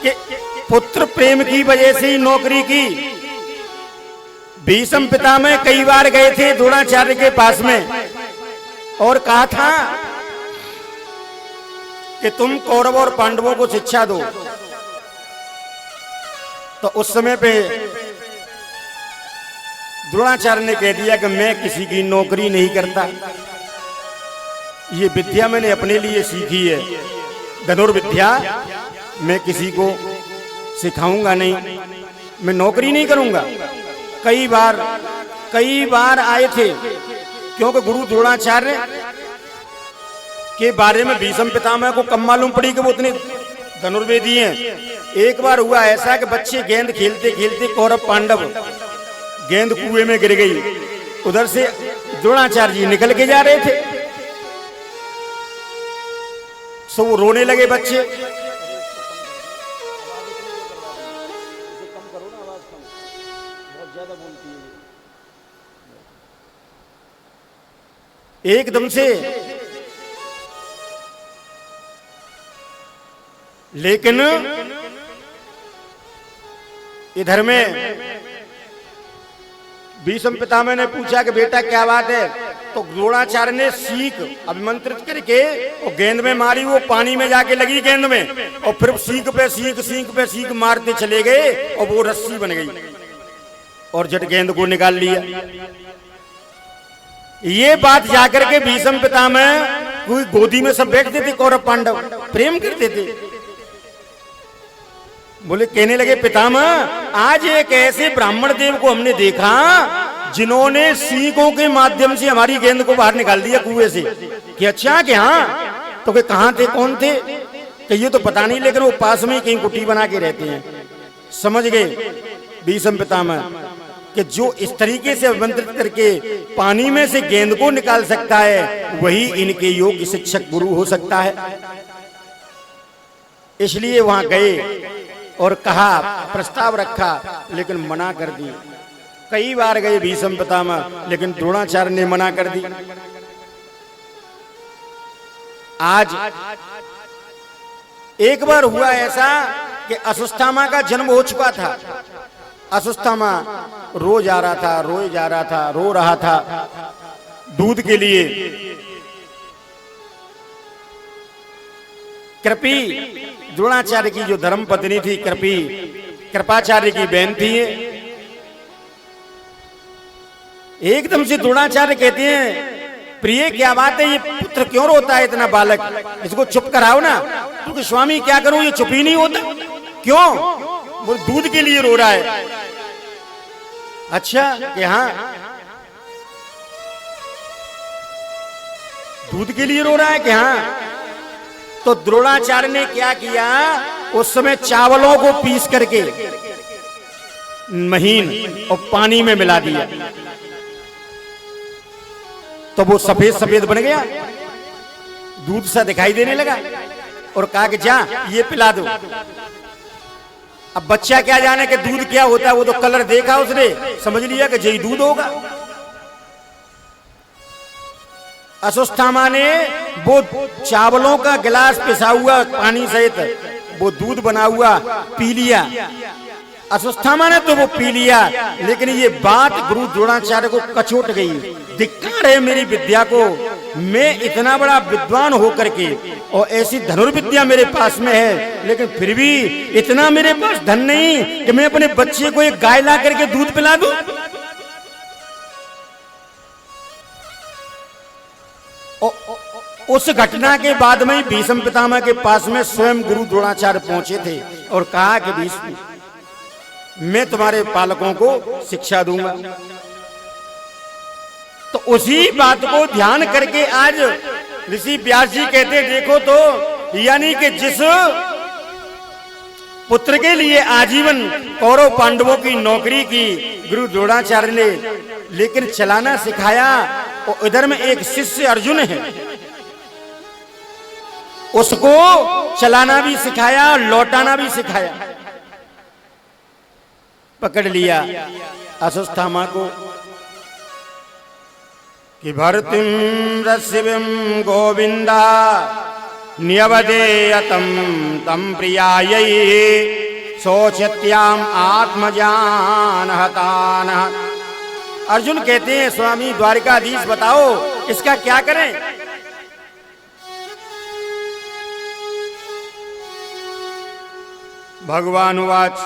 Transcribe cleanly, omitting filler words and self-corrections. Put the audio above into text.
कि पुत्र प्रेम की वजह से ही नौकरी की। भीष्म पितामह कई बार गए थे द्रोणाचार्य के पास में और कहा था कि तुम कौरव और पांडवों को शिक्षा दो। तो उस समय पे द्रोणाचार्य ने कह दिया कि मैं किसी की नौकरी नहीं करता, ये विद्या मैंने अपने लिए सीखी है, धनुर्विद्या मैं किसी को सिखाऊंगा नहीं, मैं नौकरी नहीं करूंगा। कई बार आए थे, क्योंकि गुरु द्रोणाचार्य के बारे में भीष्म पितामह को कम मालूम पड़ी कि वो उतने धनुर्वेदी हैं। एक बार हुआ ऐसा कि बच्चे गेंद खेलते खेलते कौरव पांडव गेंद कुएं में गिर गई, उधर से द्रोणाचार्य जी निकल के जा रहे थे, सो वो रोने लगे बच्चे। एकदम से लेकिन इधर में भीष्म पितामह ने पूछा कि बेटा क्या बात है, तो द्रोणाचार्य ने सीख अभिमंत्रित करके वो गेंद में मारी, वो पानी में जाके लगी गेंद में, और फिर सीख पे सीख मारते चले गए और वो रस्सी बन गई और झट गेंद को निकाल लिया। ये बात जाकर के भीष्म पितामह कोई गोदी में सब बैठते थे, कौरव पांडव प्रेम करते थे, बोले कहने लगे पितामह आज एक ऐसे ब्राह्मण देव को हमने देखा जिन्होंने सीखों के माध्यम से हमारी गेंद को बाहर निकाल दिया कुएं से। कि अच्छा कि हाँ, तो कहाँ थे, कौन थे, कि ये तो पता नहीं, लेकिन वो पास में कहीं कुटी बना के रहते हैं। समझ गए भीष्म पितामह कि जो इस तरीके से अभिमंत्रित करके पानी में से गेंद को निकाल सकता है वही इनके योग्य शिक्षक गुरु हो सकता है। इसलिए वहां गए और कहा, प्रस्ताव रखा, लेकिन मना कर दी। कई बार गए भीष्म पितामह, लेकिन द्रोणाचार्य ने मना कर दी। आज एक बार हुआ ऐसा कि अश्वत्थामा का जन्म हो चुका था। अश्वत्थामा रोज आ रहा था, रोज जा रहा था, रो रहा था दूध के लिए। कृपी द्रोणाचार्य की जो धर्म पत्नी थी, कृपी कृपाचार्य की बहन थी। एकदम से द्रोणाचार्य कहते हैं प्रिय क्या बात है, ये पुत्र क्यों रोता है इतना बालक, इसको चुप कराओ ना। क्योंकि स्वामी क्या करूं, ये चुप ही नहीं होता। क्यों, वो दूध के लिए रो रहा है। अच्छा कि हाँ, दूध के लिए रो रहा है कि हाँ। तो द्रोणाचार्य ने क्या किया, उस समय चावलों को पीस करके महीन और पानी में मिला दिया, तो वो सफेद सफेद बन गया, दूध सा दिखाई देने लगा, और कहा कि जा ये पिला दो। अब बच्चा क्या जाने कि दूध क्या होता है, वो तो कलर देखा उसने, समझ लिया कि यही दूध होगा। अश्वत्थामा ने वो चावलों का गिलास पिसा हुआ पानी सहित वो दूध बना हुआ पी लिया। अश्वत्थामा ने तो वो पी लिया, लेकिन ये बात गुरु द्रोणाचार्य को कचोट गई। धिक्कार है मेरी विद्या को, मैं इतना बड़ा विद्वान होकर के और ऐसी धनुर्विद्या मेरे पास में है, लेकिन फिर भी इतना मेरे पास धन नहीं कि मैं अपने बच्चे को एक गाय ला करके दूध पिला दूं। उस घटना के बाद में भीष्म पितामह के पास में स्वयं गुरु द्रोणाचार्य पहुंचे थे और कहा कि भीष्म मैं तुम्हारे पालकों को शिक्षा दूंगा। तो उसी बात को ध्यान करके आज ऋषि व्यास जी कहते देखो तो, यानी कि जिस पुत्र के लिए आजीवन कौरव पांडवों की नौकरी की गुरु द्रोणाचार्य ने, लेकिन चलाना सिखाया। और इधर में एक शिष्य अर्जुन है, उसको चलाना भी सिखाया, लौटाना भी सिखाया। पकड़ लिया अश्वत्थामा को कि भर्तिम रस्यविम गोविंदा न्यवदेयतं तं प्रियायै शोचत्याम आत्मजान हतान। अर्जुन कहते हैं स्वामी द्वारिकाधीश बताओ इसका क्या करें। भगवान उवाच